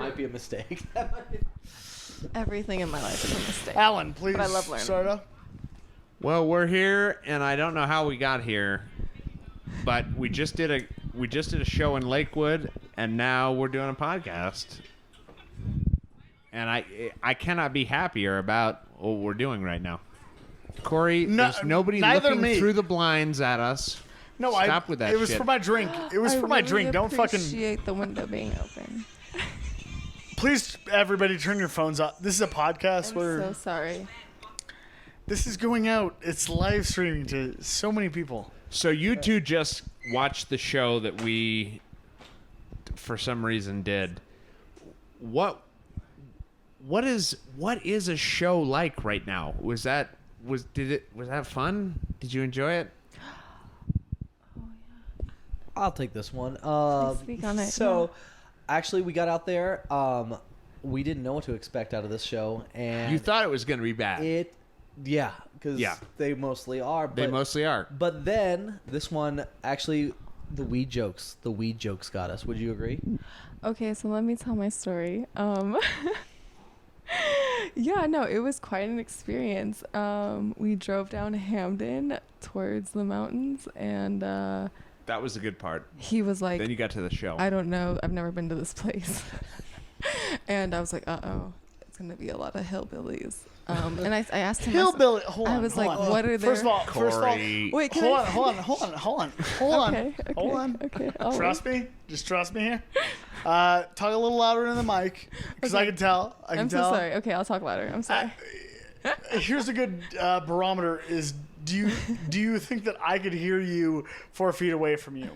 might be a mistake. Everything in my life is a mistake. Alan, please But I love learning. start up. Well, we're here, and I don't know how we got here, but we just did a show in Lakewood, and now we're doing a podcast. And I cannot be happier about what we're doing right now. Corey, there's nobody looking through the blinds at us. No, Stop with that It was shit. for my drink. It was for my drink. Don't fucking. Appreciate the window being open. Please, everybody, turn your phones off. This is a podcast where So sorry. this is going out. It's live streaming to so many people. So you two just watched the show that we, for some reason, did. What is a show like right now? Was that fun? Did you enjoy it? I'll take this one. Please speak on it. So, actually, we got out there. We didn't know what to expect out of this show, and You thought it was going to be bad. because they mostly are. They mostly are. But then this one, actually, the weed jokes got us. Would you agree? Okay, so let me tell my story. Yeah, no, it was quite an experience. We drove down Hamden towards the mountains, and That was the good part. he was like, Then you got to the show. I don't know, I've never been to this place. And I was like, uh-oh, it's going to be a lot of hillbillies. And I asked him, Hillbilly. Hold on. I was hold like, on. what are there? First of all, Corey. Wait, can hold I? on. Okay, Hold on. okay. I'll Trust me. Just trust me here. Talk a little louder in the mic, because I Okay. can tell. I'm so sorry. Okay, I'll talk louder. I'm sorry. Here's a good barometer: is do you think that I could hear you 4 feet away from you?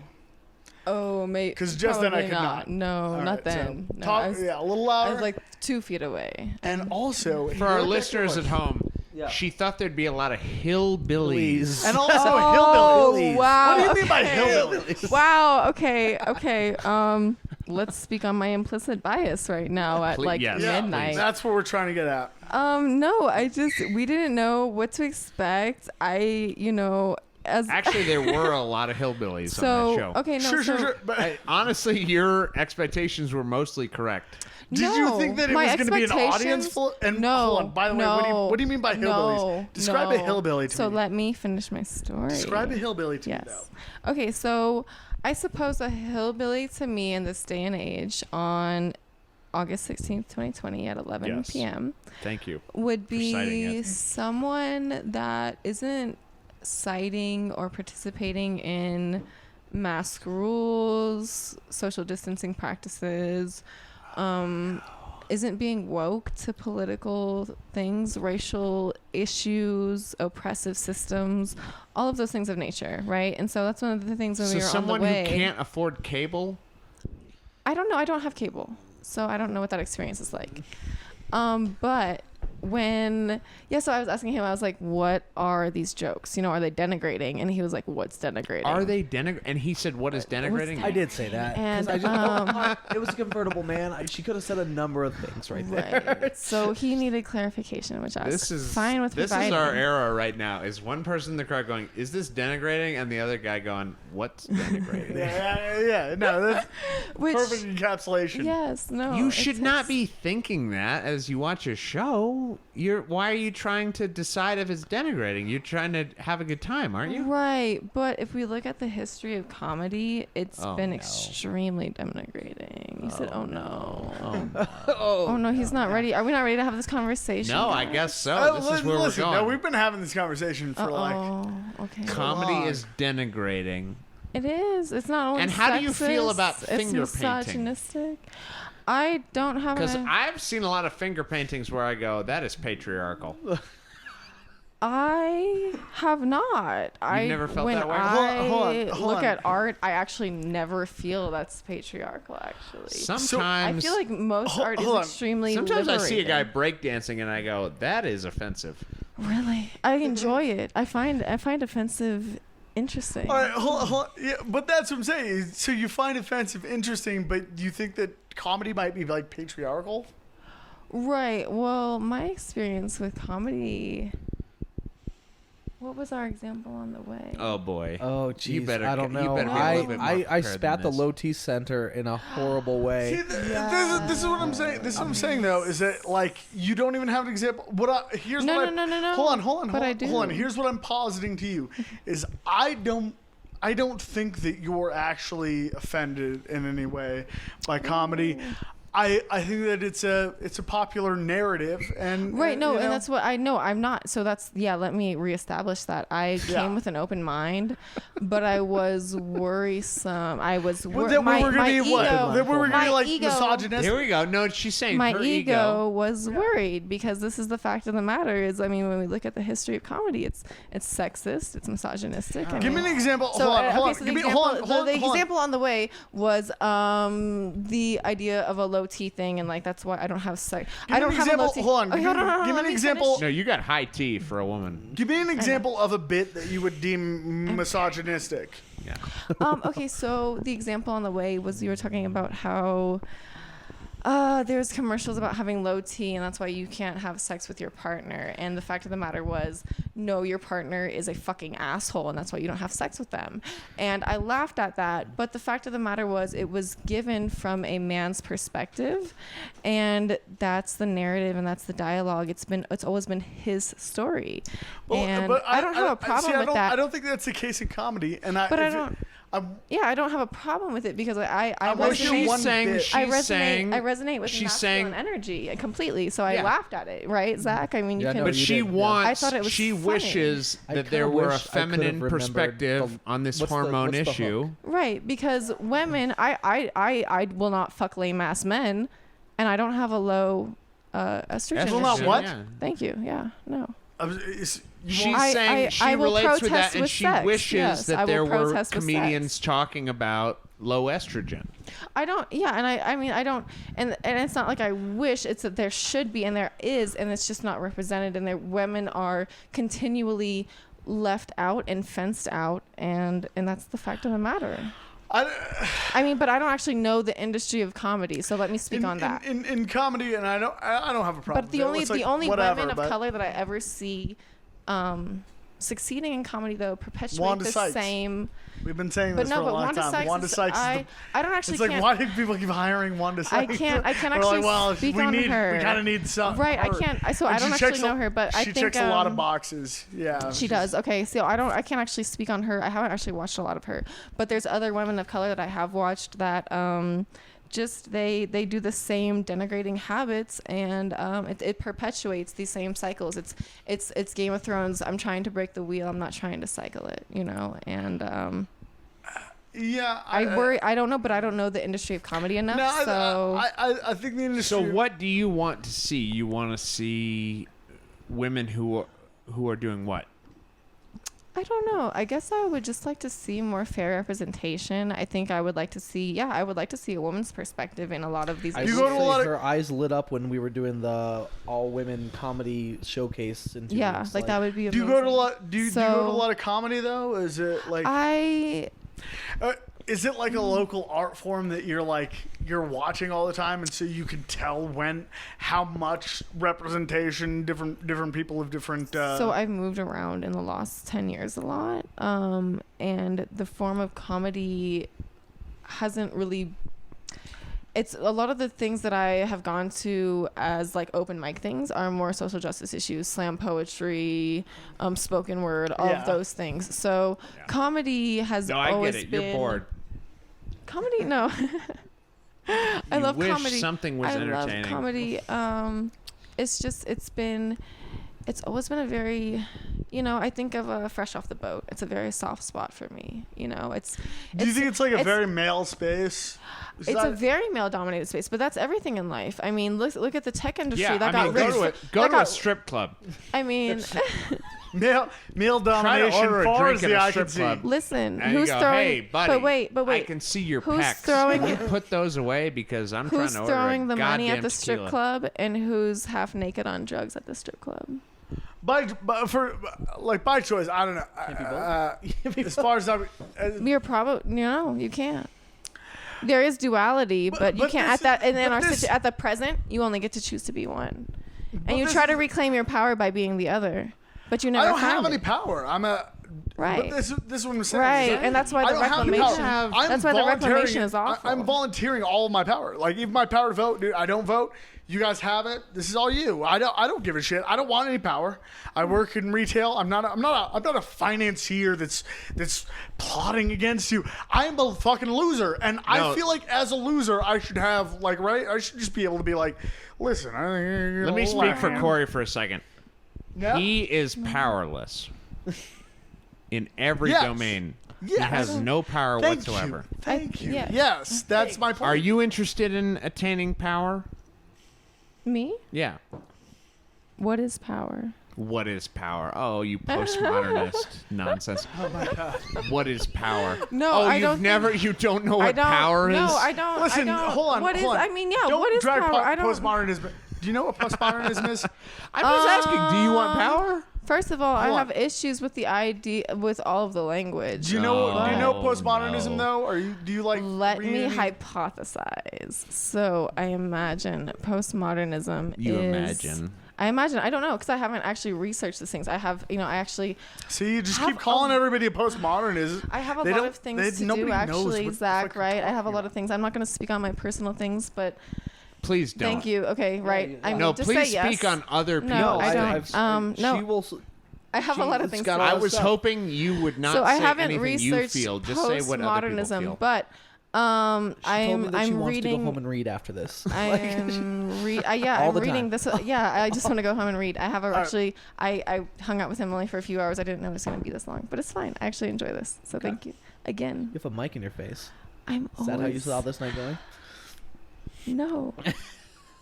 Oh, mate. 'Cause just then I could not. No, All not right, so then. No, talk, I was, a little I louder. was like 2 feet away. and also For our listeners at home, Yeah. she thought there'd be a lot of hillbillies. and also Oh, hillbillies. wow. What do you mean by Okay. hillbillies? Wow. Okay. Let's speak on my implicit bias right now at Please- like yes, midnight. That's what we're trying to get at. No, we didn't know what to expect. Actually, there were a lot of hillbillies on that show. Okay, no, Sure. But Honestly, your expectations were mostly correct. did you No, think that it my was going to be an audience expectations- full? And No. hold on. By the way, no, what do you mean by hillbillies? no, Describe a no. hillbilly to So me. let me finish my story. Describe a hillbilly to me, Yes. though. Okay, so I suppose a hillbilly to me in this day and age on August 16th, 2020 at 11 Yes. p.m. Thank you. would citing be it. someone that isn't citing or participating in mask rules, social distancing practices, isn't being woke to political things, racial issues, oppressive systems, all of those things of nature, right? And so that's one of the things when So we were on the someone way. who can't afford cable? I don't know. I don't have cable, so I don't know what that experience is like. But so I was asking him, I was like, what are these jokes? Are they denigrating? And he was like, what's denigrating? Are they denigrating? And he said, what is denigrating? I did say that. 'cause And, I just, it was a convertible, man. She could have said a number of things right there. Right. So he needed clarification, which I was This is fine with This providing. is our era right now. Is one person in the crowd going, is this denigrating? And the other guy going, what's denigrating? Yeah. No, that's Which, perfect encapsulation. yes, no. You it should not takes- be thinking that as you watch a show. Why are you trying to decide if it's denigrating? You're trying to have a good time, aren't you? Right, but if we look at the history of comedy, it's Oh, been no. extremely denigrating. You said, "Oh no, Oh, oh no, he's not ready." Are we not ready to have this conversation? no, I guys? guess so. This is where listen, we're going. No, we've been having this conversation for like. Oh, okay. Comedy long. is denigrating. It is. It's not only And how do you feel sexist, about it's finger painting? misogynistic. I don't have Because an. I've seen a lot of finger paintings where I go, that is patriarchal. I have not. I never felt when that way? I Hold look on. at art, I actually never feel that's patriarchal. Actually, I Sometimes, feel like most art is hold on. extremely. sometimes I see a guy liberating. breakdancing and I go, that is offensive. Really, I enjoy it. I find offensive interesting. All right, hold on. Yeah, but that's what I'm saying. So you find offensive interesting, but you think that comedy might be like patriarchal? Right. Well, my experience with comedy. What was our example on the way? Oh boy. Oh, You geez. better- I don't you know. better be a little bit more I prepared spat than the this. low T center in a horrible way. See, this is what I'm saying. This is what I'm saying though, is that like you don't even have an example. Here's No, what no. Hold on. But I do. Hold on. Here's what I'm positing to you: is I don't think that you're actually offended in any way by comedy. I think that it's a popular narrative and Right, no, you know, and that's what I know. I'm not. So that's, let me reestablish that. I came with an open mind, but I was worrisome. I was Well, then we were gonna be what? Then we were gonna be like ego- misogynistic. Here we go. No, she's saying My her ego was worried because this is the fact of the matter is, I mean, when we look at the history of comedy, it's sexist, it's misogynistic. I Give me mean, an example. So, hold on. so Give me the example on the way was the idea of a low T thing, and like that's why I don't have sex. I don't have a low T. Hold on. Okay, Give me let an me example. finish. No, you got high T for a woman. Give me an example of a bit that you would deem misogynistic. Yeah. Okay, so the example on the way was you were talking about how there's commercials about having low T, and that's why you can't have sex with your partner. And the fact of the matter was, no, your partner is a fucking asshole, and that's why you don't have sex with them. And I laughed at that, but the fact of the matter was, it was given from a man's perspective, and that's the narrative and that's the dialogue. It's always been his story, and I don't have a problem with that. I don't think that's the case in comedy, and I don't have a problem with it because I resonate with masculine energy completely. So I laughed at it, right, Zach? I mean, you Yeah, can. no, But you she did, yeah. wants. I thought it was she funny. wishes I that kinda there were a wish I could've feminine remembered perspective on this what's the hormone hook? issue. Right, because women, I will not fuck lame ass men, and I don't have a low estrogen. Well, not issue. what? Yeah. Thank you. Yeah, no. She's I- saying I she will relates with protest that, and with she sex. wishes Yes, I that will there were protest with comedians sex. talking about low estrogen. I don't. Yeah, and I mean, I don't. And it's not like I wish. It's that there should be, and there is, and it's just not represented. And women are continually left out and fenced out, and that's the fact of the matter. I mean, but I don't actually know the industry of comedy, so let me speak on that. In comedy, and I don't have a problem. But the only women of color that I ever see succeeding in comedy though perpetuate Wanda the Sykes. same. We've been saying But this no, for a but long Wanda time. Sykes. Wanda Sykes. I don't actually. It's like, can't, why do people keep hiring Wanda Sykes? I can't We're actually like, well, speak we on need, her. We kind of need some. Right, I her. can't. So And I don't she actually checks know her, but I she think checks a lot of boxes. Yeah, she does. Okay, so I can't actually speak on her. I haven't actually watched a lot of her, but there's other women of color that I have watched that just they do the same denigrating habits, and it perpetuates these same cycles. It's Game of Thrones. I'm trying to break the wheel. I'm not trying to cycle it. And yeah. I worry. I don't know, but I don't know the industry of comedy enough. No, so I think the industry. So what do you want to see? You want to see women who are doing what? I don't know. I guess I would just like to see more fair representation. I think I would like to see, I would like to see a woman's perspective in a lot of these. I You will go to a say lot of- her eyes lit up when we were doing the all women comedy showcase. In 2 Yeah, weeks. like that would be Do amazing. you go to a lot? Do you go to a So- lot of comedy though? Is it like? Is it like a local art form that you're watching all the time, and so you can tell how much representation different people of different. So I've moved around in the last 10 years a lot, and the form of comedy hasn't really. It's a lot of the things that I have gone to as like open mic things are more social justice issues, slam poetry, spoken word, all of those things. So comedy has always I get it. been. You're bored. Comedy, no. I love wish comedy. something was entertaining. love comedy. It's always been a very, I think of Fresh Off the Boat. It's a very soft spot for me. Do you think it's like a very male space? It's a very male-dominated space, but that's everything in life. I mean, look at the tech industry. Yeah, that got go to a strip club. I mean, male domination order a far drink as at the a eye strip can see. club. listen, And you who's go, throwing? Hey, buddy, but wait, I can see your who's pecs. throwing- Can you put those away because I'm trying who's to order throwing the money at goddamn the strip tequila. club, and who's half naked on drugs at the strip club? By choice, I don't know. As far as You're probably you can't. There is duality, but you can't at the present. You only get to choose to be one, and you try to reclaim your power by being the other. But you never I don't find have any it. power. I'm a Right. But this is what I'm saying. Right, is and that's why I the don't have any reclamation. power. I'm That's why the volunteering reclamation it. is awful. I'm volunteering all of my power. Like even my power to vote, dude. I don't vote. You guys have it. This is all you. I don't give a shit. I don't want any power. I work in retail. I'm not a financier that's plotting against you. I'm a fucking loser, and I feel like as a loser, I should have like right. I should just be able to be like, listen. Let me speak for Corey for a second. Yeah. He is powerless in every Yes. domain. Yes. He has no power Thank whatsoever. you. Thank you. Yeah. Yes, that's my point. Are you interested in attaining power? Me? Yeah. What is power? What is power? Oh, you postmodernist nonsense. Oh my god. What is power? No, oh, I you've don't never. You don't know I what don't. power is. No, I don't. Listen, I don't. hold on. What is? hold on. I mean, yeah. Don't What is drag power? I don't. postmodernism. Do you know what postmodernism is? I'm just asking. Do you want power? First of all, I Hold have on. issues with the idea with all of the language. Do you know? Do you know Oh, postmodernism no. though? Or do you like? Let read me any- hypothesize. So I imagine postmodernism You is. imagine. I imagine. I don't know because I haven't actually researched these things. I have. I actually. See, you just have keep calling a- everybody a postmodernist. I have a They lot don't- of things they- to nobody do. knows Actually, what the Zach. fuck you're Right? I have a talking lot of things. I'm not going to speak on my personal things, but Please don't. thank you. Okay. Right. yeah. I mean, No, just please say yes. speak on other people's No, I don't. things. No. She will. I have a lot of She's things. got to all I this was stuff. hoping you would not so say I haven't anything you researched feel. Just say what other people postmodernism, feel. but She told me I'm that she wants to go home reading. and read after this. I'm All I'm the reading time. this. Yeah, I just want to go home and read. I have right. actually. I hung out with him only for a few hours. I didn't know it was going to be this long, but it's fine. I actually enjoy this. So thank you again. You have a mic in your face. I'm Is that how you always saw this night going? no,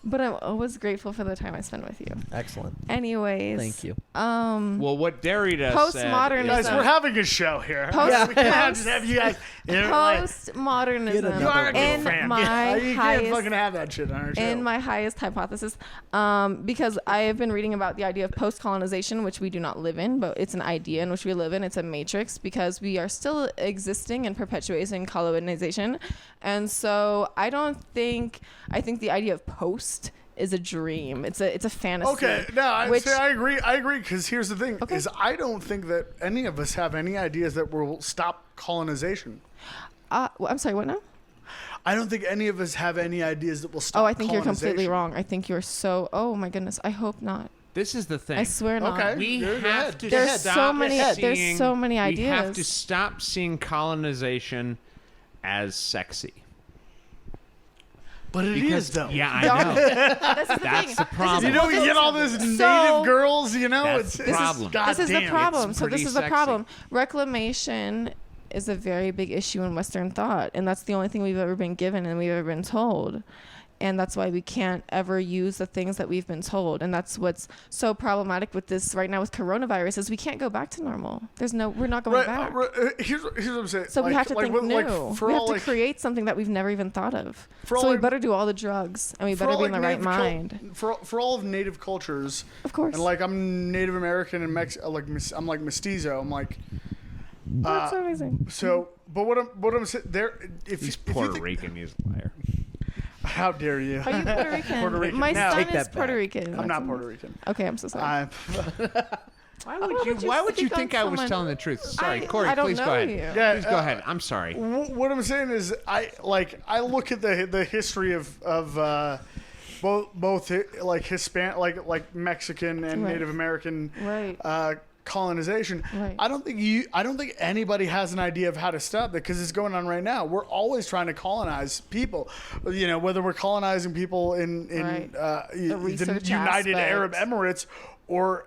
but I'm always grateful for the time I spend with you. Excellent. Anyways, Thank you. Well, what Derrida Postmodernism. Guys, So- we're having a show here. Post- we can't post- just have you guys. Like, Postmodernism Get you are a another good in fan. my You can't highest fucking have that shit on our show. in my highest hypothesis, because I have been reading about the idea of post-colonization, which we do not live in, but it's an idea in which we live in. It's a matrix because we are still existing and perpetuating colonization, and so I think the idea of post is a dream. It's a fantasy. Okay, no, I which- agree. I agree because here's the thing: Okay. is I don't think that any of us have any ideas that will stop colonization. I'm sorry. What now? I don't think any of us have any ideas that will stop. Oh, I think you're completely colonization. wrong. I think you're so. Oh my goodness. I hope not. This is the thing. I swear not. Okay. We Go have ahead. to There's stop so many- seeing, there's so many We have ideas. to stop seeing colonization as sexy. But it is Because though. yeah, I Don't- know. That's the That's thing. the problem. You know, you get all those native girls. You know, That's it's the problem. This is the goddamn. problem. it's So this pretty is the sexy. problem. Reclamation is a very big issue in Western thought, and that's the only thing we've ever been given and we've ever been told. And that's why we can't ever use the things that we've been told. And that's what's so problematic with this right now with coronavirus is we can't go back to normal. We're not going back. Here's what I'm saying. So we have to think new. for We have all, to like, create something that we've never even thought of. For all, So we like- better do all the drugs and we for better all, be in the like, right native mind. For all of native cultures, Of course. and like I'm Native American and I'm like mestizo. I'm like. That's so amazing. So, but what I'm saying there, if He's you Puerto think, Rican. He's a liar. how dare you? Are you Puerto Rican? Puerto Rican. My Now- son Take is that Puerto back. Rican. I'm not Puerto Rican. Okay, I'm so sorry. I'm, Why would would you you? Why would you speak on think I was someone- telling the truth? Sorry, I- Corey. I don't Please know go ahead. you. Yeah, Please go ahead. I'm sorry. what I'm saying is I look at the history of both like Hispanic like Mexican and Right. Native American Right. colonization. Right. I don't think anybody has an idea of how to stop it because it's going on right now. We're always trying to colonize people. You know, whether we're colonizing people in Right. the research United Arab aspect. Emirates or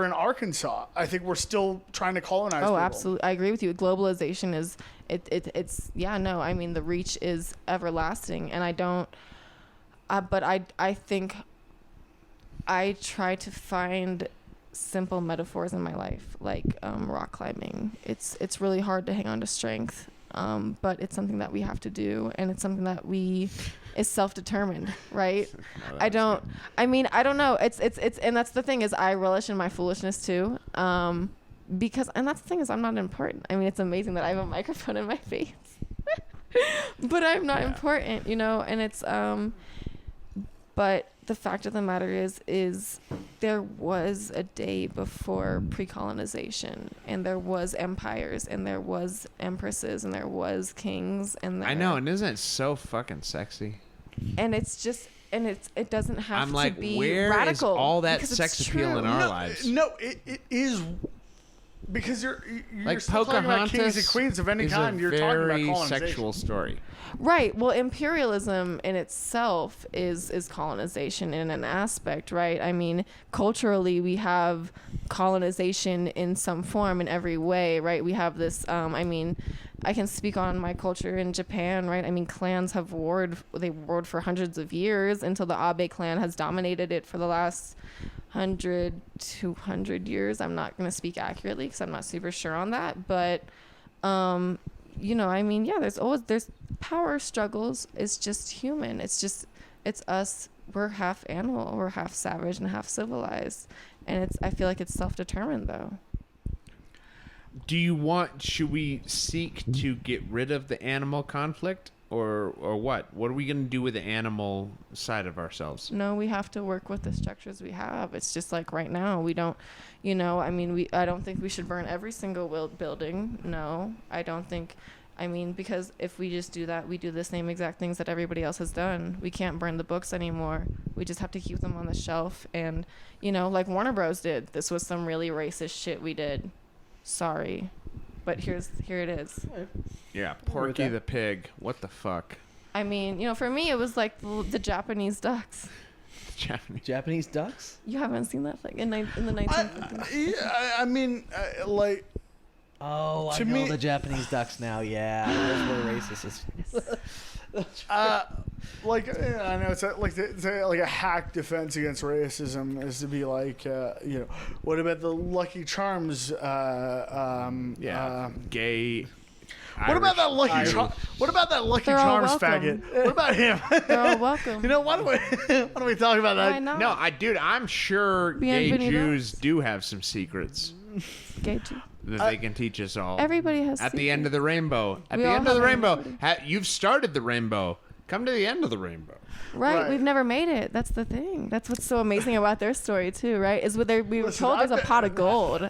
in Arkansas. I think we're still trying to colonize Oh, people. absolutely. I agree with you. Globalization is it's yeah, no. I mean, the reach is everlasting and I don't but I think I try to find simple metaphors in my life like rock climbing. It's really hard to hang on to strength. But it's something that we have to do and it's something that is self-determined, right? I don't know. It's and that's the thing is I relish in my foolishness too. Because and that's the thing is I'm not important. I mean, it's amazing that I have a microphone in my face. But I'm not important, you know, and it's but the fact of the matter is there was a day before pre-colonization, and there was empires, and there was empresses, and there was kings, and I know, and isn't it so fucking sexy? and it's just, and it doesn't have I'm to like, be where radical is all that because it's sex appeal true. in our lives? No, it is because you're Like still talking about kings and Pocahontas queens of any is kind. a You're talking about very colonization. sexual story. Right. Well, imperialism in itself is colonization in an aspect, right? I mean, culturally, we have colonization in some form in every way, right? We have this, I mean, I can speak on my culture in Japan, right? I mean, clans have warred for hundreds of years until the Abe clan has dominated it for the last 100, 200 years. I'm not going to speak accurately because I'm not super sure on that, but, you know, I mean, yeah, there's power struggles. It's just human. It's us. We're half animal. We're half savage and half civilized. And I feel like it's self-determined though. Should we seek to get rid of the animal conflict or what? What are we going to do with the animal side of ourselves? No, we have to work with the structures we have. It's just like right now, we don't, you know, I mean, I don't think we should burn every single building. No, I don't think, I mean, because if we just do that, we do the same exact things that everybody else has done. We can't burn the books anymore. We just have to keep them on the shelf. And, you know, like Warner Bros. Did. This was some really racist shit we did. Sorry. But here it is. Yeah, Porky the Pig. What the fuck? I mean, you know, for me, it was like the Japanese ducks. Japanese ducks? You haven't seen that like in the 1950s? I mean, like. Oh, I To know me- the Japanese ducks now. Yeah, those were racist. Like I know it's like a hack defense against racism is to be like you know, what about the Lucky Charms? Gay. What about that Lucky Irish. What about that Lucky They're all Charms welcome. faggot? What about him? They're all welcome. You know, why don't we talk about that? Why not? No, dude, I'm sure gay Bienvenidos. Jews do have some secrets Gay too. that they can teach us all. Everybody has At the end of the rainbow. At We the all end of the have rainbow. everybody. You've started the rainbow. Come to the end of the rainbow. Right, we've never made it. That's the thing. That's what's so amazing about their story too, right? Is what we were Listen, told there's a I've pot of gold.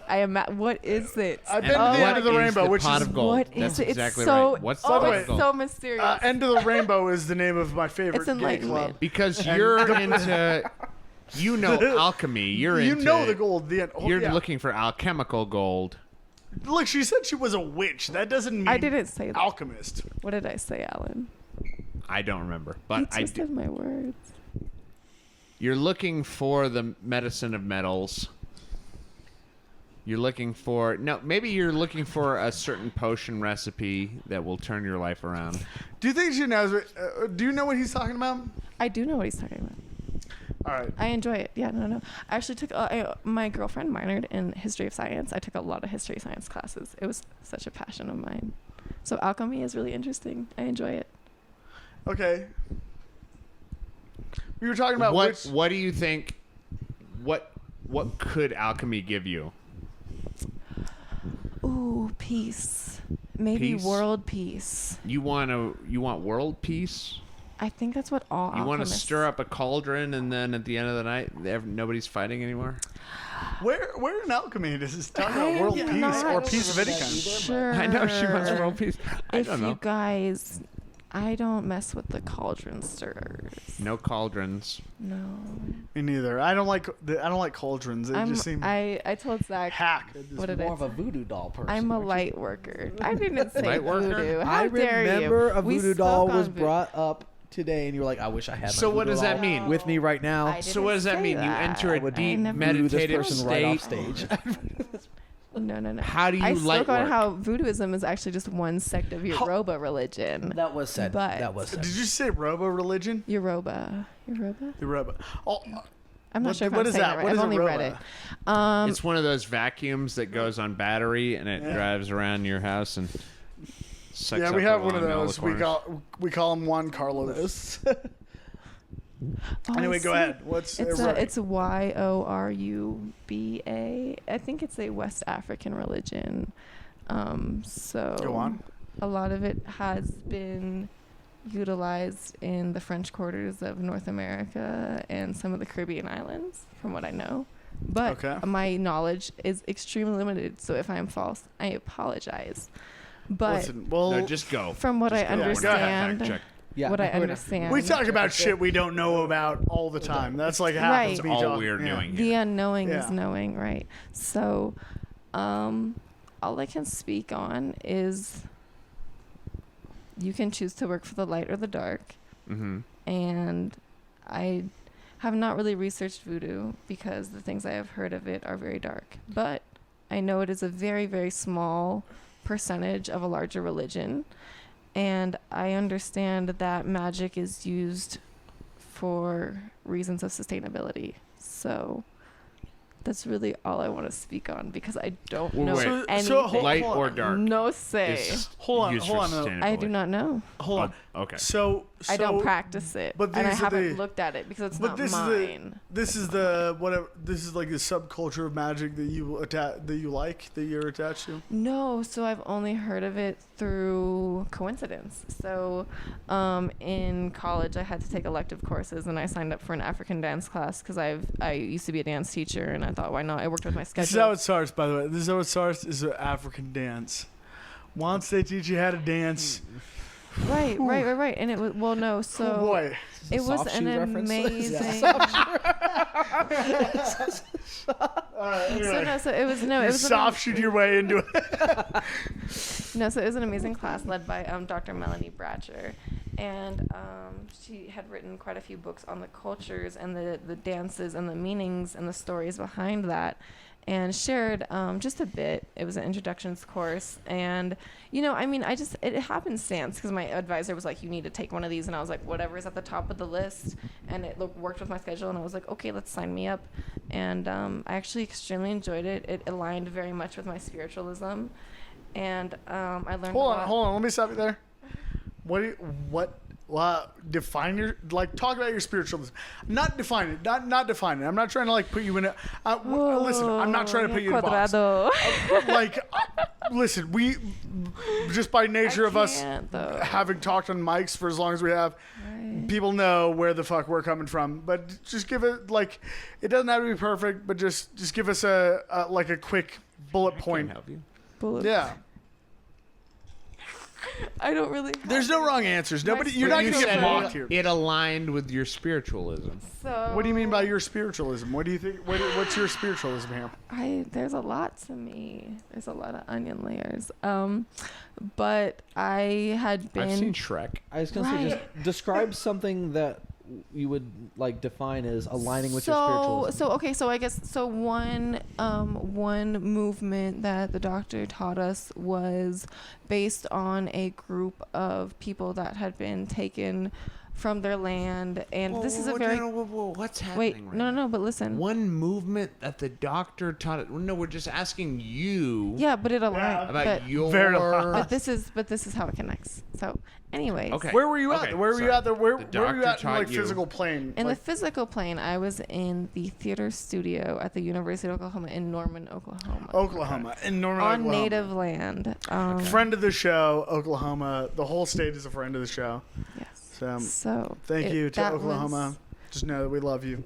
What is it? I've been And to the what end of the is rainbow, the which pot is of gold? What That's is it? exactly it's so, right. What's the oh, pot of it's gold? so mysterious. End of the Rainbow is the name of my favorite It's gay enlightenment. club. Because you're into, alchemy. You're You into, know the gold. The end. Oh, You're yeah. looking for alchemical gold. Look, she said she was a witch. That doesn't mean I didn't say that. alchemist. What did I say, Alan? I don't remember, You but I twisted do. my words. You're looking for the medicine of metals. You're looking for maybe you're looking for a certain potion recipe that will turn your life around. Do you think she knows? Do you know what he's talking about? I do know what he's talking about. All right. I enjoy it. Yeah, no. I actually took my girlfriend minored in history of science. I took a lot of history of science classes. It was such a passion of mine. So alchemy is really interesting. I enjoy it. Okay. We were talking about What do you think? What could alchemy give you? Ooh, peace. Maybe Peace? world peace. You want world peace? I think that's what all You want to alchemists- stir up a cauldron and then at the end of the night, nobody's fighting anymore? where in alchemy does this talk about I'm world peace not or peace of any kind? Sure. I know she wants world peace. I If don't you know. guys, I don't mess with the cauldron stirrers. No cauldrons. No. Me neither. I don't like cauldrons. They just seem I told Zach. hack. What did More I of a voodoo doll person. I'm a aren't you? light worker. I didn't say Light worker? voodoo. How I dare remember you? a We voodoo spoke doll on was voodoo. brought up today, and you were like, "I wish I had." So my what voodoo does that doll mean? with me right now? I So what does that didn't mean? say You that. enter a I deep never- Voodoo this meditative person right off state. stage. No. How do you I light spoke on work? how voodooism is actually just one sect of Yoruba religion. That was said. But- That was said. Did you say robo religion? Yoruba. The robo. Oh, I'm not What- sure if what I'm is saying that? it right. What I've is a only read it. robo? It's one of those vacuums that goes on battery and it Yeah. drives around your house and sucks yeah, up we have the one of lawn in all the those. We corners. call him Juan Carlos. Oh, Anyway, I go see. ahead. What's It's right. it's Yoruba. I think it's a West African religion. So Go on. A lot of it has been utilized in the French quarters of North America and some of the Caribbean islands, from what I know. But Okay. my knowledge is extremely limited. So if I am false, I apologize. But Listen, well, No, just go. from what Just I go. We're not gonna understand, fact check. Yeah, what I we're not- understand, we talk about shit we don't know about all the time. That's like half Right. of That's me all talking. we're Yeah. doing the here. unknowing Yeah. is knowing, right? So, all I can speak on is you can choose to work for the light or the dark. Mm-hmm. And I have not really researched voodoo because the things I have heard of it are very dark. But I know it is a very, very small percentage of a larger religion. And I understand that magic is used for reasons of sustainability. So that's really all I want to speak on because I don't Well, know wait. anything. So hold Light on. or dark? No say. Is Hold on, used hold for on, I do sustainability. not know. Hold on. Oh, okay. So I don't practice it, but and I these are haven't the- looked at it because it's but not this mine. this is the whatever. This is like the subculture of magic that you you're attached to. No, so I've only heard of it through coincidence. So, in college, I had to take elective courses, and I signed up for an African dance class because I used to be a dance teacher, and I thought, why not? I worked with my This is how schedule. it starts, by the way. This is how it starts. Is an African dance. Once they teach you how to dance, Right. And it was no. So oh boy. it was Soft an shoe reference? amazing. Anyway, So it was you an soft shoot your way into it. No, so it was an amazing class led by Dr. Melanie Bratcher. And she had written quite a few books on the cultures and the dances and the meanings and the stories behind that. And shared just a bit. It was an introductions course. And, it happenstance because my advisor was like, you need to take one of these. And I was like, whatever's at the top of the list. And it worked with my schedule. And I was like, okay, let's sign me up. And I actually extremely enjoyed it. It aligned very much with my spiritualism. And I learned a lot. Hold on. Let me stop you there. Define your talk about your spiritualism. Not define it. Not define it. I'm not trying to put you in a. Listen, I'm not trying to put you in a box. Listen, we just by nature of us having talked on mics for as long as we have, people know where the fuck we're coming from. But just give it it doesn't have to be perfect, but just give us a quick bullet point. Help you. Yeah. I don't really. There's no wrong answers. Nobody. You're not You gonna get said mocked here. it aligned with your spiritualism. So What do you mean by your spiritualism? What do you think? What's your spiritualism here? There's a lot to me. There's a lot of onion layers. But I had been. I've seen Shrek. I was gonna say, just describe something that you would define as aligning with your spiritualism. So I guess one movement that the doctor taught us was based on a group of people that had been taken from their land, and this is a very what's happening? wait right no now? but listen. One movement that the doctor taught it. No, we're just asking you. Yeah, but it aligned. About your. But this is how it connects. So, anyways. Okay. Where were you Okay, at? Where were you sorry. at? Where The were you doctor at in taught you. physical plane? In the physical plane, I was in the theater studio at the University of Oklahoma in Norman, Oklahoma. Oklahoma. In Norman, On Oklahoma. native land. Friend of the show, Oklahoma. The whole state is a friend of the show. Yes. So thank you to Oklahoma. Just know that we love you.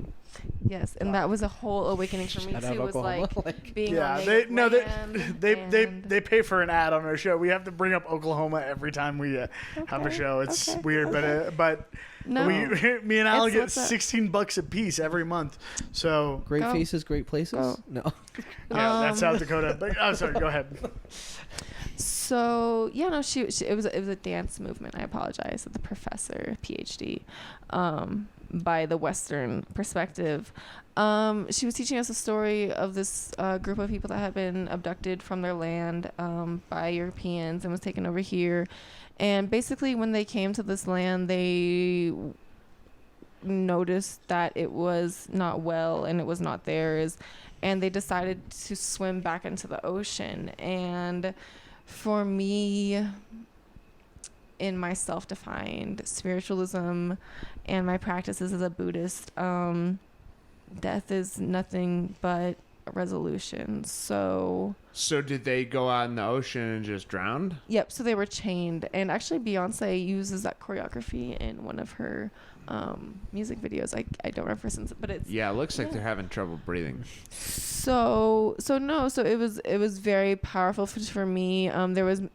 Yes, and that was a whole awakening for me Shout out too. Was Oklahoma. being Yeah, on they native no land they pay for an ad on our show. We have to bring up Oklahoma every time we have a Okay, show. It's okay, weird, but No. me and Alan get what's up. $16 a piece every month. So Great Go. faces, great places. Go. No. yeah, that's South Dakota. But I'm sorry. Go ahead. So yeah, no, she it was a dance movement. I apologize. The professor, PhD, by the Western perspective, she was teaching us a story of this group of people that had been abducted from their land by Europeans and was taken over here. And basically, when they came to this land, they noticed that it was not well and it was not theirs, and they decided to swim back into the ocean. And for me, in my self-defined spiritualism and my practices as a Buddhist, death is nothing but a resolution. So did they go out in the ocean and just drowned? yep, so they were chained. And actually Beyonce uses that choreography in one of her music videos. I don't reference it, but it's Yeah, it looks like they're having trouble breathing. So it was very powerful for me.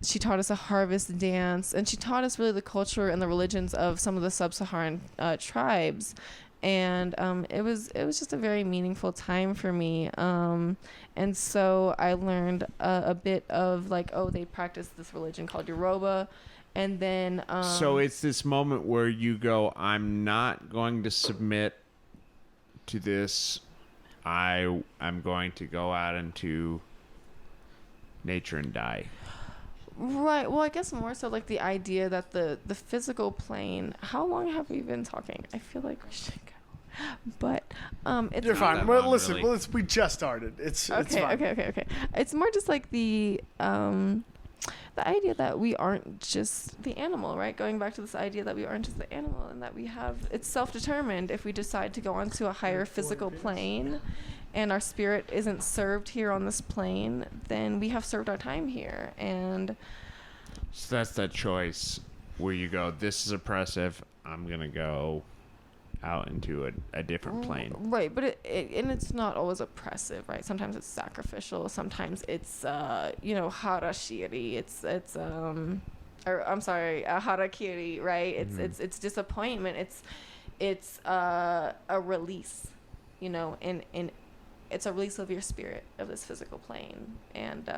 She taught us a harvest dance, and she taught us really the culture and the religions of some of the sub-Saharan tribes, and it was just a very meaningful time for me. And so I learned a bit of like, oh, they practice this religion called Yoruba. And then So it's this moment where you go, I'm not going to submit to this. I'm going to go out into nature and die. Right. Well, I guess more so like the idea that the physical plane. How long have we been talking? I feel like we should go. But it's You're fine. that Well, long, listen, really. we just started. It's fine. Okay. It's more just like the idea that we aren't just the animal, right? Going back to this idea that we aren't just the animal, and that it's self-determined. If we decide to go onto a higher physical plane and our spirit isn't served here on this plane, then we have served our time here. And So that's that choice where you go, this is oppressive. I'm going to go out into a different plane. Right, but it's not always oppressive, right? Sometimes it's sacrificial. Sometimes it's harashiri. Harakiri, right? It's disappointment. It's a release, and it's a release of your spirit of this physical plane. And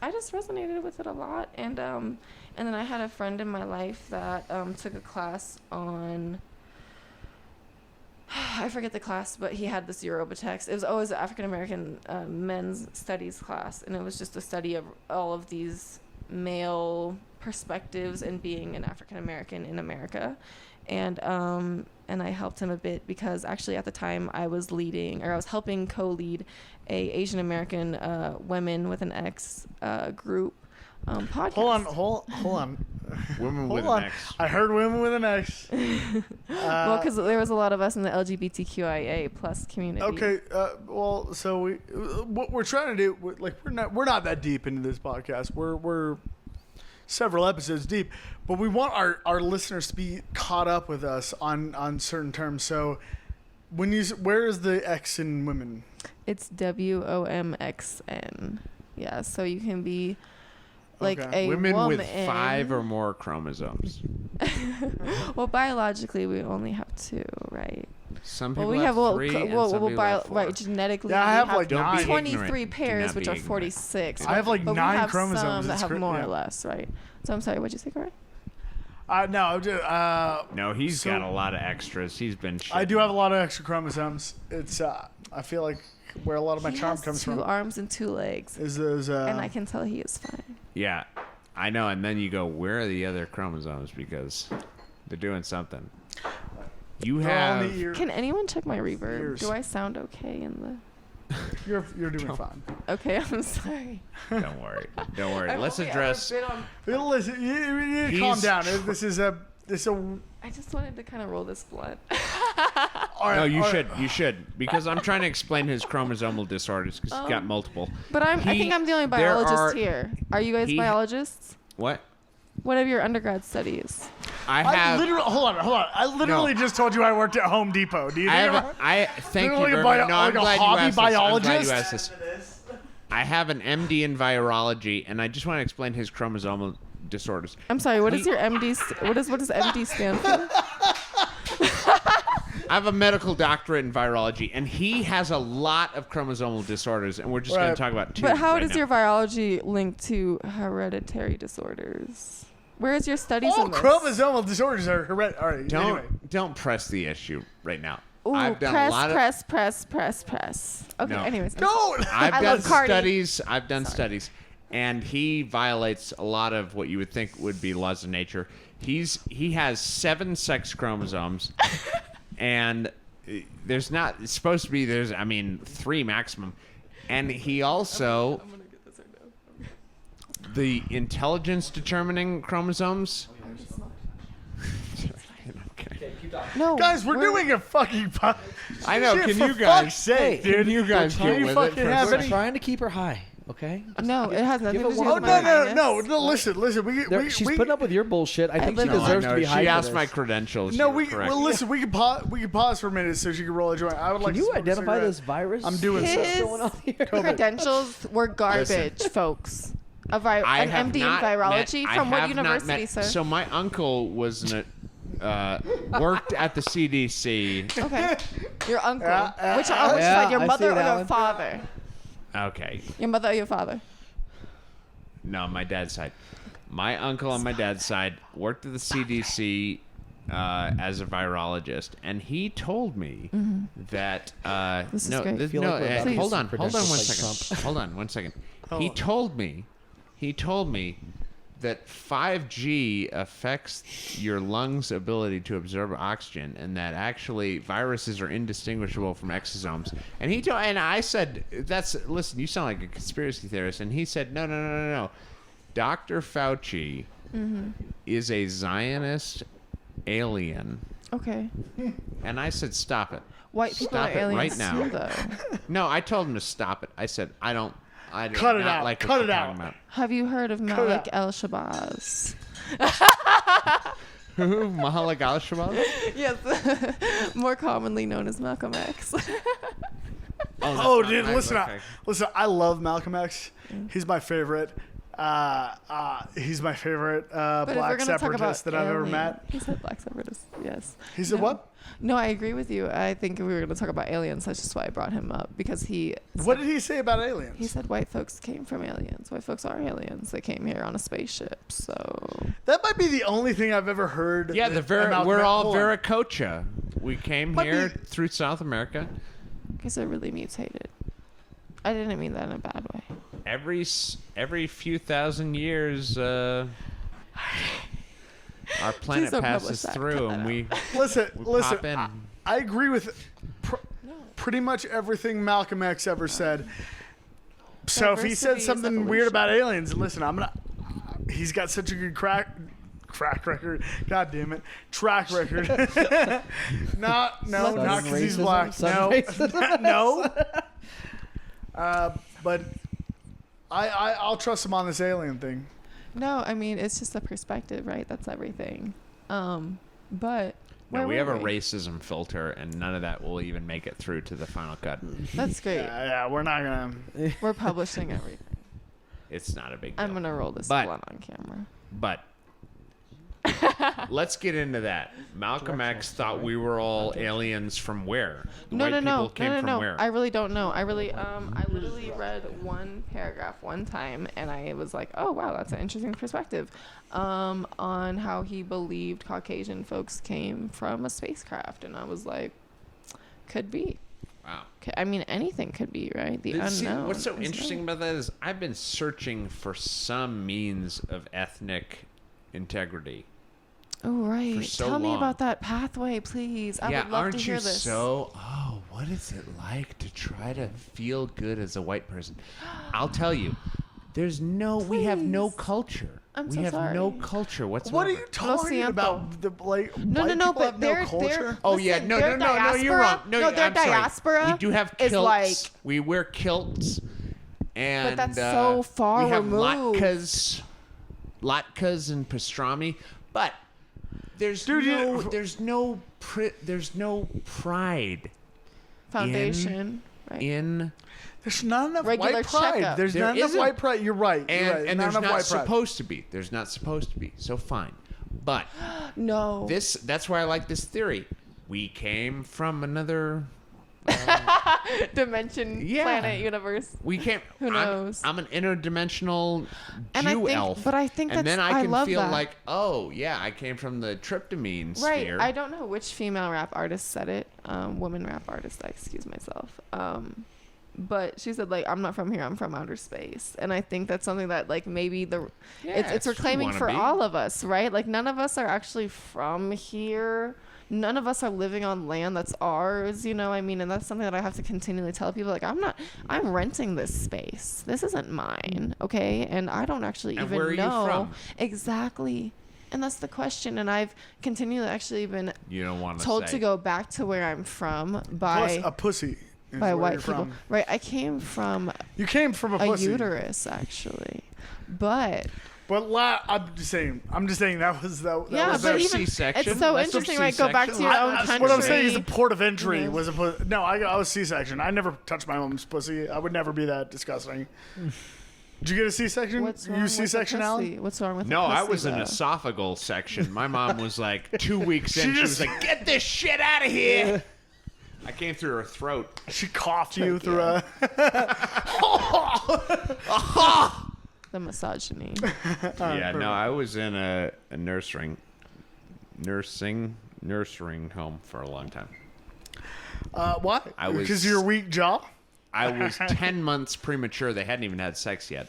I just resonated with it a lot. And then I had a friend in my life that took a class on. I forget the class, but he had this Yoruba text. It was always an African American men's studies class, and it was just a study of all of these male perspectives in being an African American in America. And I helped him a bit because actually at the time I was helping co-lead a Asian American women with an X group podcast. Hold on. Women with Hold an on. X. I heard women with an X. Well, because there was a lot of us in the LGBTQIA plus community. Okay. Well, so what we're trying to do, we're not that deep into this podcast. We're several episodes deep, but we want our listeners to be caught up with us on certain terms. So where is the X in women? It's WOMXN. Yeah, so you can be like a women woman with 5 or more chromosomes. Well, biologically we only have 2, right? Some people we have have 3 and some people have 4. right, genetically Yeah, I we have, have like, Don't be 23 ignorant. Do pairs, not which be are ignorant. 46. I have, like, but 9 we have chromosomes. some that It's have more yeah. or less, right? So I'm sorry, what'd you say, Corey? No, No, he's got a lot of extras. He's been shitting. I do have a lot of extra chromosomes. It's I feel like where a lot of my He charm has comes 2 from arms and 2 legs, is those. and I can tell he is fine. Yeah, I know. And then you go, where are the other chromosomes? Because they're doing something. You they're all in have... the ear. Can anyone check my reverb? Ears. Do I sound okay in the... You're doing fine. Okay, I'm sorry. Don't worry. Don't worry. Let's Okay, address... Listen, you need to calm He's- down. This is a. I just wanted to kind of roll this blunt. All right, No, you all should. right. You should. Because I'm trying to explain his chromosomal disorders because he's got multiple. But I think I'm the only there biologist are- here. Are you guys he- biologists? What? What are your undergrad studies? I have... Hold on. I literally just told you I worked at Home Depot. Do you I think have thank you Literally very a much. No, I'm like a glad you hobby asked this. I'm glad biologist? you asked this. I have an MD in virology, and I just want to explain his chromosomal disorders. I'm sorry. What is your MD? What does MD stand for? I have a medical doctorate in virology, and he has a lot of chromosomal disorders, and we're just going Right. to talk about 2 But how right does now. your virology link to hereditary disorders? Where is your studies all in this? chromosomal disorders are hereditary? Anyway. Don't press the issue right now. Ooh, I've done a lot of press. Okay, No. anyways. Don't. I've I done love Cardi. studies. I've done Sorry. studies, and he violates a lot of what you would think would be laws of nature. He has 7 sex chromosomes, and it's supposed to be 3 maximum, and he also I'm gonna get this or no. the intelligence determining chromosomes. No, Guys, we're doing a fucking. I know. Shit, Can for you guys? fuck's sake, Hey, dude? You guys Can get you with fucking it for a have We're any? trying to keep her high. Okay. No, it has nothing to do with Oh, my no. kindness. Listen. She's putting up with your bullshit. I think she deserves to be hyped. She for asked this. my credentials. No, Correct. we can pause for a minute so she can roll a joint. I would like Can to you smoke a identify cigarette. this virus? I'm doing His so. going on here? credentials were garbage, folks. An MD in virology from what university, sir? So my uncle was worked at the CDC. Okay. Your uncle. Which Yeah, side? Your I mother see or that your one. father? Okay. Your mother or your father? No, my dad's side. My uncle on my dad's side worked at the CDC as a virologist, and he told me that This is no, great. Feel like we're about to hold on see one credentials like second. Trump. Hold on one second. Hold on. He told me that 5G affects your lungs' ability to absorb oxygen, and that actually viruses are indistinguishable from exosomes. And I said, listen, you sound like a conspiracy theorist. And he said, no. Dr. Fauci is a Zionist alien. Okay. And I said, stop it. White people Stop are it aliens right now. too, though. No, I told him to stop it. I said, I do Cut it not out. like Cut what it you're out. talking about. Have you heard of Malik El-Shabazz? Who? Malik al-Shabaab? Yes. More commonly known as Malcolm X. Oh, dude, listen. Okay. Listen, I love Malcolm X. He's my favorite. He's my favorite But if we're black gonna talk about separatist that I've ever alien- met. He said black separatist, yes. He said No. what? No, I agree with you. I think if we were going to talk about aliens, that's just why I brought him up. Because What did he say about aliens? he said white folks came from aliens. White folks are aliens. They came here on a spaceship, so... That might be the only thing I've ever heard. Yeah, that we're Malcolm all X- Viracocha. We came Might here be- through South America. Because they're really mutated. I didn't mean that in a bad way. Every few thousand years, our planet don't passes publish that. through, Cut and that we Listen. pop in. I agree with pretty much everything Malcolm X ever said. So if he said Diversity is something evolution. weird about aliens, listen, he's got such a good crack record. God damn it, track record. not because he's Racism, black. some No, racism. no. But I'll trust him on this alien thing. No, I mean, it's just a perspective, right? That's everything. But... No, we have a were we? racism filter, and none of that will even make it through to the final cut. That's great. Yeah, we're not gonna. We're publishing everything. It's not a big deal. I'm going to roll this But- one on camera. But let's get into that. Malcolm X thought we were all aliens from where? The white people came from where? I really don't know. I literally read one paragraph one time, and I was like, oh wow, that's an interesting perspective, on how he believed Caucasian folks came from a spacecraft, and I was like, could be. Wow. I mean, anything could be, right? The See, unknown. what's so is interesting known. about that is I've been searching for some means of ethnic integrity. Oh right. for so Tell me long. about that pathway, please. I would love aren't to hear you this. what is it like to try to feel good as a white person? I'll tell you. We have no Please. culture. I'm we so have sorry. no culture whatsoever. What are you talking siento. about? The like No, white no, people but have no culture. Oh yeah, listen, no, their you're wrong. diaspora- no, their I'm sorry. diaspora We do have is kilts. like- We wear kilts, and that's so far we have removed. latkes and pastrami, but there's Dude, there's no pride Foundation, right? in. There's not enough Regular white pride. checkup. There's There not enough isn't. white pride. You're right. You're right. And not there's enough not white pride. supposed to be. There's not supposed to be. So fine. But No. that's why I like this theory. We came from another Dimension, Yeah. planet, universe. we can't Who knows? I'm an interdimensional And Jew I think- elf. but I think and then that's- I I can love feel that. like, oh yeah, I came from the tryptamine Right. sphere. I don't know which female rap artist said it. Woman rap artist. I excuse myself. But she said like, I'm not from here. I'm from outer space. And I think that's something that like maybe it's what you reclaiming wanna for be. all of us, right? Like none of us are actually from here. None of us are living on land that's ours, you know what I mean? And that's something that I have to continually tell people. Like, I'm renting this space. This isn't mine, okay? And I don't actually And even where are you know. from? Exactly. And that's the question. And I've continually actually been You don't want told say. to go back to where I'm from Plus by... a pussy. By white people. Right. I came from You came from a pussy. uterus, actually. But I'm just saying that was that. yeah, was but a even C-section? it's so That's interesting, a right? Go back to your own country. What I'm saying is the port of entry Yeah. was no. I was C-section. I never touched my mom's pussy. I would never be that disgusting. Did you get a C-section? What's wrong You with C-section, the Alan? pussy? What's wrong with No, the pussy, I was an though? esophageal section. My mom was like 2 weeks in. She just- was like, "Get this shit out of here!" I came through her throat. She coughed you through a. The misogyny. Yeah, no, I was in a nursing home for a long time. Why? I was- Because of your weak jaw. I was 10 months premature. They hadn't even had sex yet.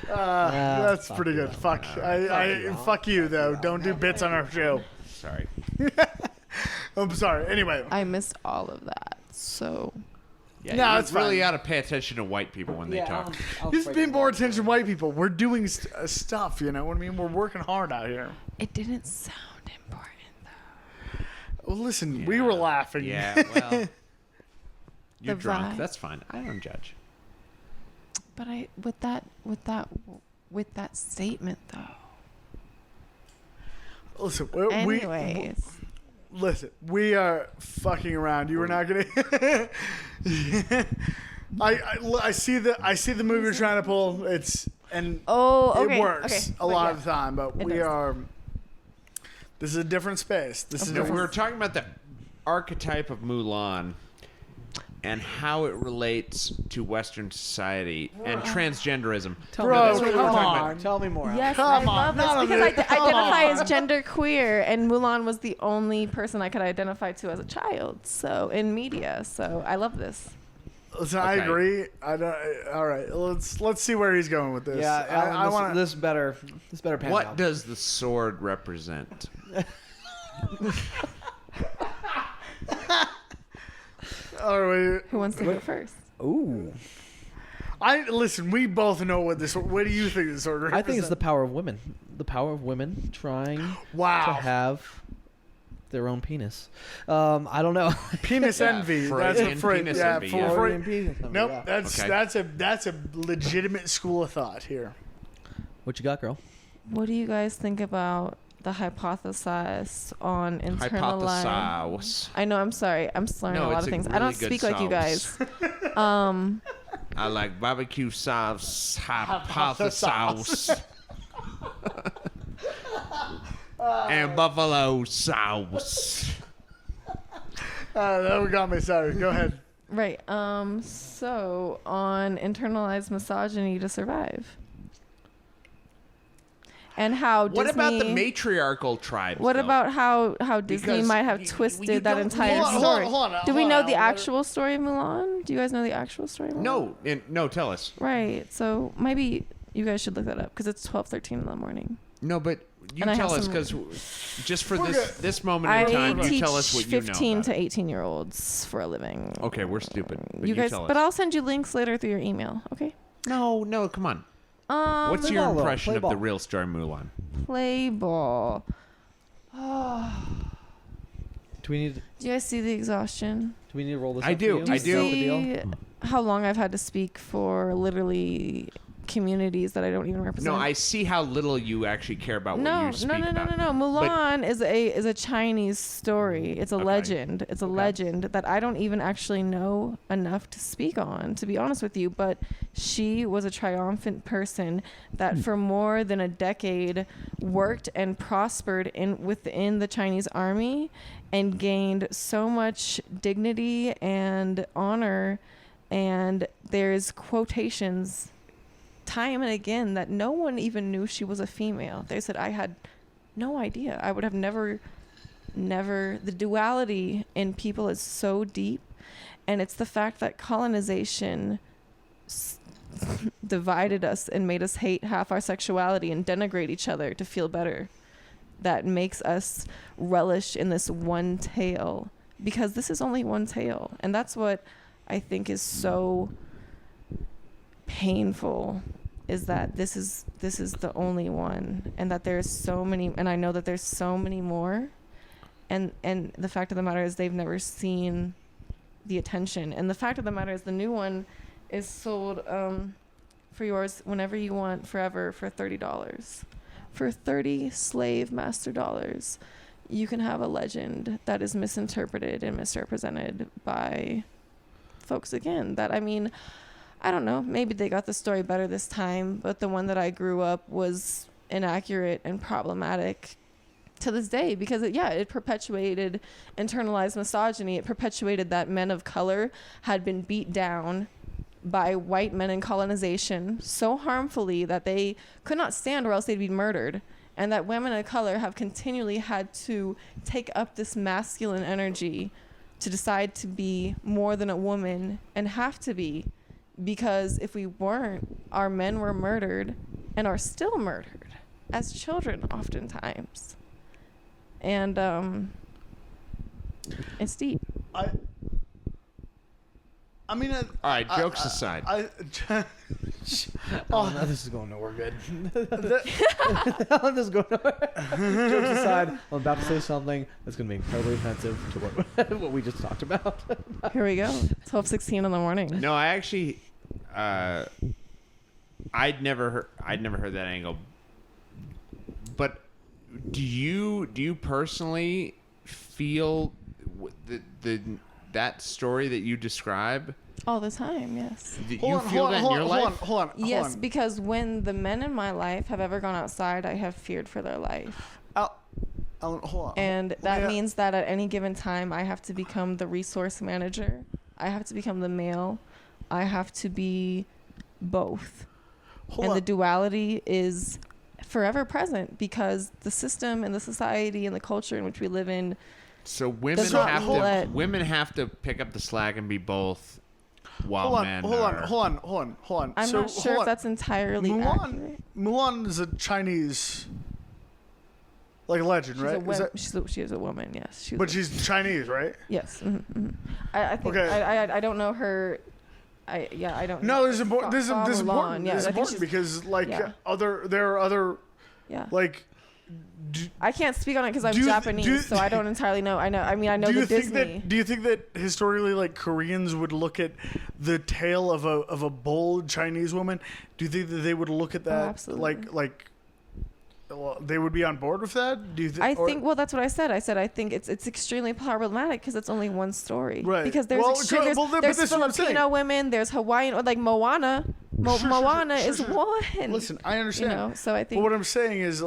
That's pretty good. Fuck. Fuck you though. Don't do bits on our show. Sorry. I'm sorry. Anyway. I missed all of that. So Yeah, No, you it's really fine. ought to pay attention to white people when they talk. Just pay more attention to white people. We're doing stuff, you know what I mean? We're working hard out here. it didn't sound important though. Well, listen, we were laughing. Yeah, well, you're The drunk. vibe. That's fine. I don't judge. But with that statement though. Listen, Anyways. we are fucking around. You were not gonna. I see the move you're trying to pull. It works a lot of the time, but It we does. are. This is a different space. This is No, we different. were talking about the archetype of Mulan and how it relates to Western society and transgenderism. Bro, what we were come talking on. about. Tell me more. Yes, Come I on, love none this of because it. I Come identify on. as genderqueer, and Mulan was the only person I could identify to as a child. So in media, so I love this. Listen, I Okay. agree. I don't. All right, let's see where he's going with this. Yeah, Alan, I want this better pan What out. does the sword represent? Who wants to go first? Ooh, listen. We both know what this. What do you think this order? I think it's the power of women. The power of women trying Wow. to have their own penis. I don't know. penis envy. That's Freudian what Freud. penis Yeah, envy, for yeah. Freud. Freudian penis envy, Nope. yeah. Okay. That's a legitimate school of thought here. What you got, girl? What do you guys think about the hypothesis on internalized? Hypothesize. I know. I'm sorry. I'm slurring No, a lot it's of a things. I really don't good speak like you sauce. guys. I like barbecue sauce, hypothesize, and buffalo sauce. That got me. Sorry. Go ahead. Right. So on internalized misogyny to survive. And how Disney... What about the matriarchal tribes? What though? about how Disney Because might have you twisted don't- that entire Hold on, story? hold on, Do we hold know on, the hold on. actual story of Mulan? Do you guys know the actual story of Mulan? No, tell us. Right. So maybe you guys should look that up because it's 12:13 in the morning. No, but you And I tell have us some- because just for We're this moment I in time, you teach tell us what you know 15 about to it. 18-year-olds for a living. Okay, we're stupid. But You guys, tell us. but I'll send you links later through your email. Okay. No, come on. What's play your ball, though. impression Play of the ball. real story Mulan? Play ball. Do we need? Do you guys see the exhaustion? Do we need to roll this? I up do, For Do you? you I do. The deal? see how long I've had to speak for literally communities that I don't even represent? No, I see how little you actually care about what No, you speak no, no, no, about. no, no. Mulan is a Chinese story. It's a Okay. legend. It's a legend that I don't even actually know enough to speak on, to be honest with you. But she was a triumphant person that for more than a decade worked and prospered within the Chinese army and gained so much dignity and honor. And there's quotations time and again that no one even knew she was a female. They said I had no idea. I would have never. The duality in people is so deep, and it's the fact that colonization divided us and made us hate half our sexuality and denigrate each other to feel better. That makes us relish in this one tale, because this is only one tale, and that's what I think is so painful, is that this is the only one, and that there's so many, and I know that there's so many more, and the fact of the matter is they've never seen the attention. And the fact of the matter is the new one is sold for yours whenever you want, forever, for $30. For 30 slave master dollars, you can have a legend that is misinterpreted and misrepresented by folks again. That, I mean, I don't know, maybe they got the story better this time, but the one that I grew up was inaccurate and problematic to this day, because it perpetuated internalized misogyny. It perpetuated that men of color had been beat down by white men in colonization so harmfully that they could not stand, or else they'd be murdered, and that women of color have continually had to take up this masculine energy to decide to be more than a woman, and have to be, because if we weren't, our men were murdered and are still murdered as children oftentimes. And it's deep. I mean, all right, jokes aside. Oh, no, this is going nowhere good. This is going nowhere. Jokes aside, I'm about to say something that's going to be incredibly offensive to what we just talked about. Here we go. 12:16 in the morning. No, I actually, I'd never heard that angle. But do you personally feel that story that you describe? All the time, yes. You feel that in your life? Hold on. Yes, because when the men in my life have ever gone outside, I have feared for their life. Hold on. And that means that at any given time, I have to become the resource manager. I have to become the male. I have to be both. The duality is forever present, because the system and the society and the culture in which we live in. So women have to pick up the slack and be both, while men are. Hold on. I'm not sure if that's entirely accurate. Mulan is a Chinese, legend, right? She is a woman, yes. She's Chinese, right? Yes. Mm-hmm. I think. Okay. I don't know her. I don't. No, this is important. This is important. Yeah, this is important because there are other. Yeah. I can't speak on it because I'm Japanese, so I don't entirely know. I know the Disney. Do you think that historically, Koreans would look at the tale of a bold Chinese woman? Do you think that they would look at that they would be on board with that? Do you think? Well, that's what I said. I think it's extremely problematic because it's only one story. Right. Because there's Filipino women, there's Hawaiian, or Moana. Moana is one. Listen, I understand. So I think. But what I'm saying is,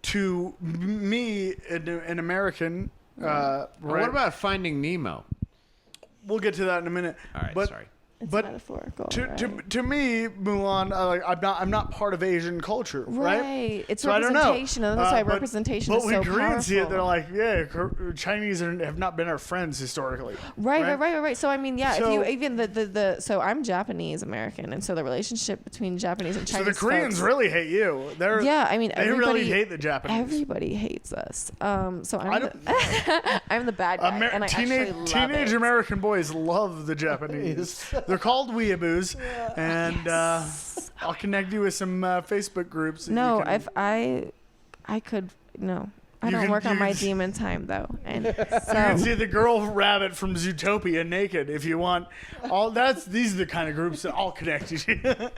to me, an American, right? What about Finding Nemo? We'll get to that in a minute. All right, sorry. It's metaphorical. To me, Mulan, I'm not part of Asian culture, right? It's representation, and that's why representation is so powerful. But when Koreans see it, they're like, Chinese have not been our friends historically. Right. So if you so I'm Japanese American, and so the relationship between Japanese and Chinese. So the Koreans really hate you. They really hate the Japanese. Everybody hates us. So I'm the bad guy, and I actually love teenage American boys love the Japanese. They're called weeaboos, and I'll connect you with some Facebook groups. No, if I could, no. I don't work on my demon time, though. And so. You can see the girl rabbit from Zootopia naked if you want. These are the kind of groups that I'll connect you to.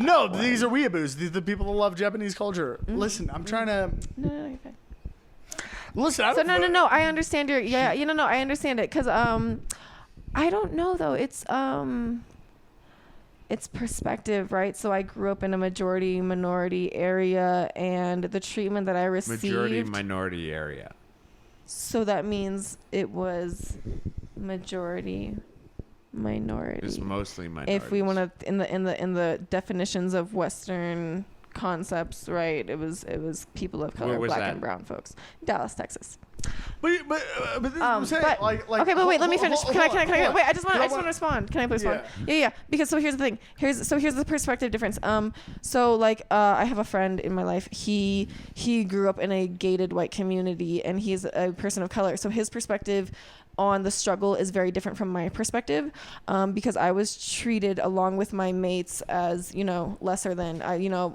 No, these are weeaboos. These are the people that love Japanese culture. Mm-hmm. Listen, I'm trying to. No, you're fine. Listen, no. I understand I understand it because I don't know though. It's perspective, right? So I grew up in a majority-minority area, and the treatment that I received... Majority-minority area. So that means it was majority-minority. It's mostly minorities. If we want to, in the definitions of Western concepts, right? It was people of color, black and brown folks. Dallas, Texas. But this is what I'm saying. Okay, but wait, let me finish. Can I wait? I just want to respond. Can I please respond? Yeah. Because so here's the thing. Here's the perspective difference. I have a friend in my life. He grew up in a gated white community, and he's a person of color. So his perspective on the struggle is very different from my perspective, because I was treated along with my mates as, lesser than,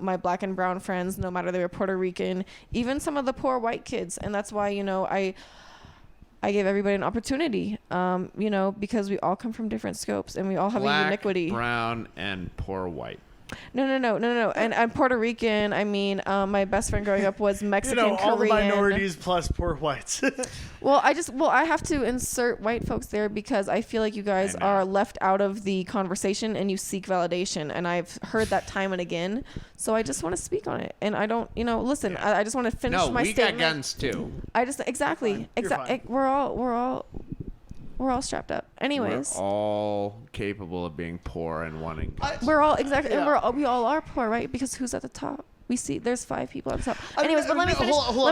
my black and brown friends, no matter they were Puerto Rican, even some of the poor white kids. And that's why, I gave everybody an opportunity, because we all come from different scopes and we all have Black, a uniquity. brown, and poor white. No. And I'm Puerto Rican. I mean, my best friend growing up was Mexican, all the Korean. minorities plus poor whites. Well, I have to insert white folks there because I feel like you guys are left out of the conversation and you seek validation. And I've heard that time and again. So I just want to speak on it. And I don't, listen, I just want to finish my statement. No, we got guns too. I just, exactly. We're all strapped up. Anyways. We're all capable of being poor and wanting guns. We're all, exactly. Yeah. And we all are poor, right? Because who's at the top? We see there's 5 people at the top. Anyways, but let me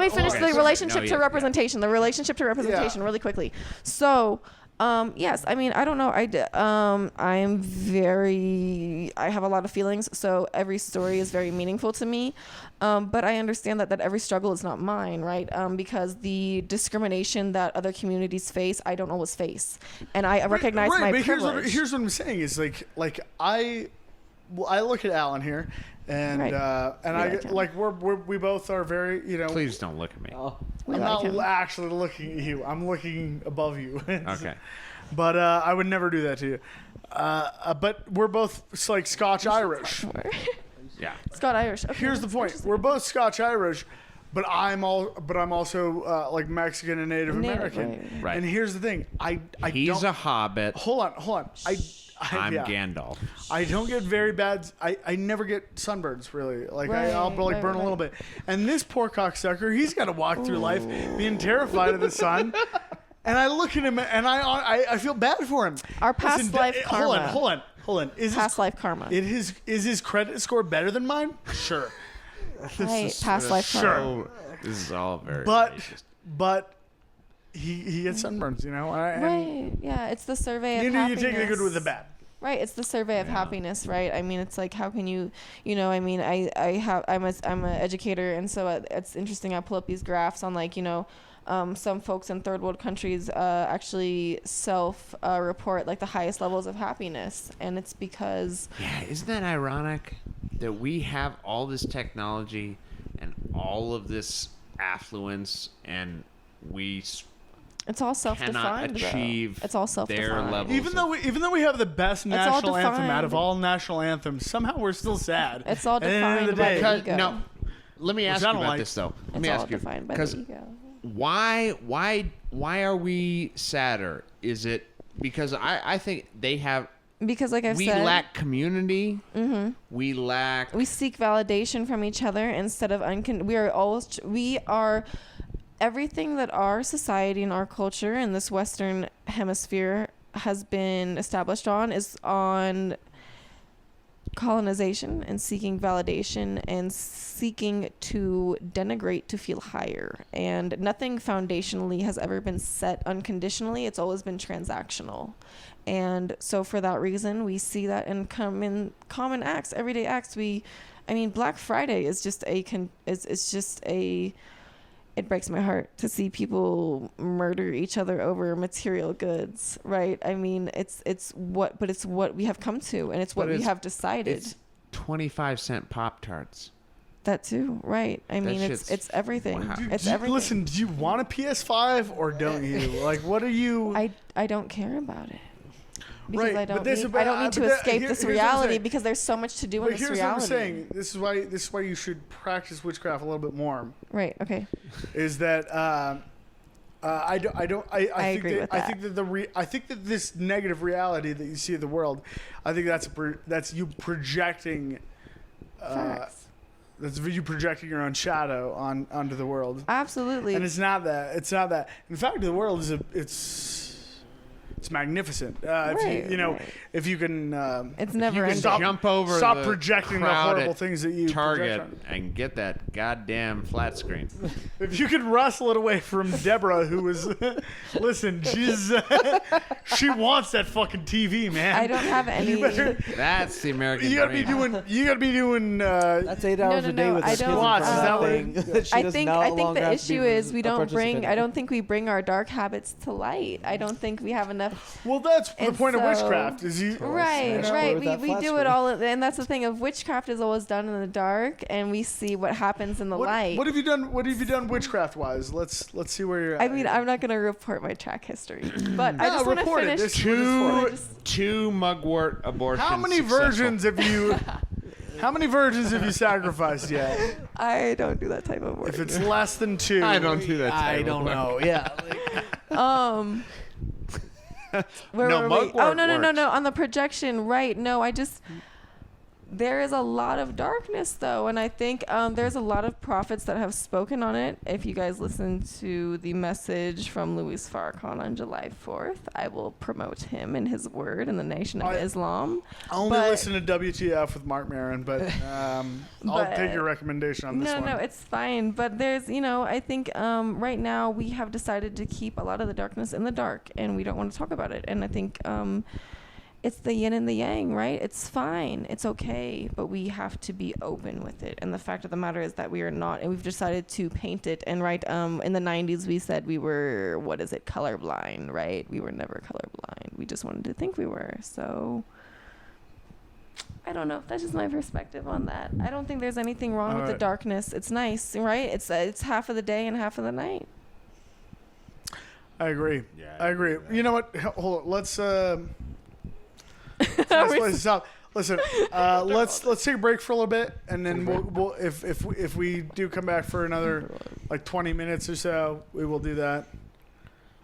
finish the relationship to representation. The relationship to representation really quickly. So, yes, I mean, I don't know. I have a lot of feelings. So every story is very meaningful to me. But I understand that every struggle is not mine, right? Because the discrimination that other communities face, I don't always face. And I recognize my privilege. Here's what I'm saying is like I look at Alan here. And we both are very, Please don't look at me. I'm not actually looking at you. I'm looking above you. Okay. But I would never do that to you. But we're both like Scotch Irish. Yeah. Scotch Irish. Okay. Here's the point: we're both Scotch Irish, but I'm also like Mexican and Native American. Right. And here's the thing: He's a hobbit. Hold on. I'm Gandalf. I don't get very bad. I never get sunburns really. Like I'll burn a little bit. And this poor cocksucker, he's got to walk through life being terrified of the sun. And I look at him and I feel bad for him. Our past life karma. Hold on. Life karma. Is his credit score better than mine? Sure. Past life karma. Sure. This is all very. But he gets sunburns, Right. Yeah, it's the survey of happiness. You take the good with the bad. Right, it's the survey of happiness, right? I mean, it's like, how can you, I mean, I'm an educator, and so it's interesting. I pull up these graphs on some folks in third world countries actually report like the highest levels of happiness, and it's because. Yeah, isn't that ironic that we have all this technology and all of this affluence, and we. It's all self-defined. Achieve it's all self-defined. their levels. Even though we have the best national anthem out of all national anthms, somehow we're still sad. It's all defined by the ego. No, let me ask you about this though. Let me ask you, defined by the ego. Why are we sadder? Is it because I think they have. Because, like I've said, we lack community. Mm-hmm. We seek validation from each other instead of we are. Everything that our society and our culture in this Western hemisphere has been established on is on colonization and seeking validation and seeking to denigrate to feel higher. And nothing foundationally has ever been set unconditionally. It's always been transactional. And so for that reason, we see that in common acts, everyday acts. Black Friday is just it breaks my heart to see people murder each other over material goods, right? I mean, it's what we have come to, and it's what we have decided. It's 25-cent Pop-Tarts. That too, right? I mean, it's everything. Wow. It's everything. Listen, do you want a PS5 or don't you? Like, what are you? I don't care about it. Because right, I don't need to escape this reality because there's so much to do in this reality. Here's what I'm saying. This is why you should practice witchcraft a little bit more. Right. Okay. Is that I think that this negative reality that you see of the world, I think that's you projecting. Facts. That's you projecting your own shadow onto the world. Absolutely. And it's not that. In fact, the world is it's magnificent. If you know, right. if you can, It's You never can ending. jump over stop the projecting the crowd horrible at things that you Target project and get that goddamn flat screen. If you can wrestle it away from Deborah, who was, listen, she wants that fucking TV, man. I don't have any. You better, That's the American you gotta be dream. doing. That's 8 hours no, a day no, with I the don't, Squats, is that what thing that she I does think no I think longer the have to be issue is we a don't bring. participant I in. don't think we bring our dark habits to light. I don't think we have enough. Well, that's the And point of so- witchcraft. Is you Right, smash right. with that We flat do screen. it all, and that's the thing of witchcraft is always done in the dark, and we see what happens in the light. What have you done? What have you done witchcraft wise? Let's see where you're at. I mean, I'm not gonna report my track history, but I No, just want to report it. finish. This- Two mugwort abortions. How many successful. virgins have you? How many virgins have you sacrificed yet? I don't do that type of work. If it's less than 2, I don't do that. I type of don't work. know. Yeah. Where No, were we? mugwort Oh no! works. On the projection, right? No, I just there is a lot of darkness though, and I think there's a lot of prophets that have spoken on it. If you guys listen to the message from Louis Farrakhan on July 4th, I will promote him and his word in the Nation of Islam. I only But- listen to WTF with Mark Maron, but I'll But- take your recommendation on this one. No, it's fine. But there's, I think right now we have decided to keep a lot of the darkness in the dark, and we don't want to talk about it. And I think it's the yin and the yang, right? It's fine. It's okay. But we have to be open with it. And the fact of the matter is that we are not. And we've decided to paint it. And in the 90s, we said we were, colorblind, right? We were never colorblind. We just wanted to think we were. So I don't know. That's just my perspective on that. I don't think there's anything wrong with the Alright. darkness. It's nice, right? It's half of the day and half of the night. I agree. Yeah, I agree. You know what? Hold on. Let's play this out. Listen, let's take a break for a little bit, and then we'll if we do come back for another like 20 minutes or so, we will do that.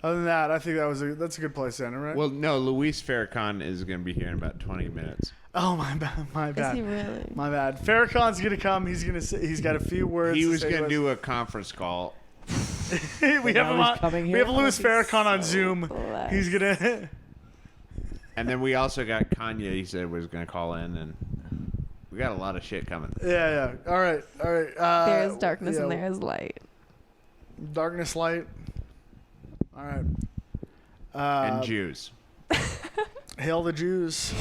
Other than that, I think that's a good place to end, right? Well, no, Luis Farrakhan is going to be here in about 20 minutes. Oh my bad, my Is bad, he really? my bad. Farrakhan's gonna come. He's got a few words. He to was say going to us. do a conference call. we have him now he's on. coming We here? have Louis Farrakhan on so Zoom. blessed. He's gonna. And then we also got Kanye, he said was going to call in, and we got a lot of shit coming. Yeah. All right. There is darkness yeah, and there is light. Darkness, light. All right. And Jews. Hail the Jews.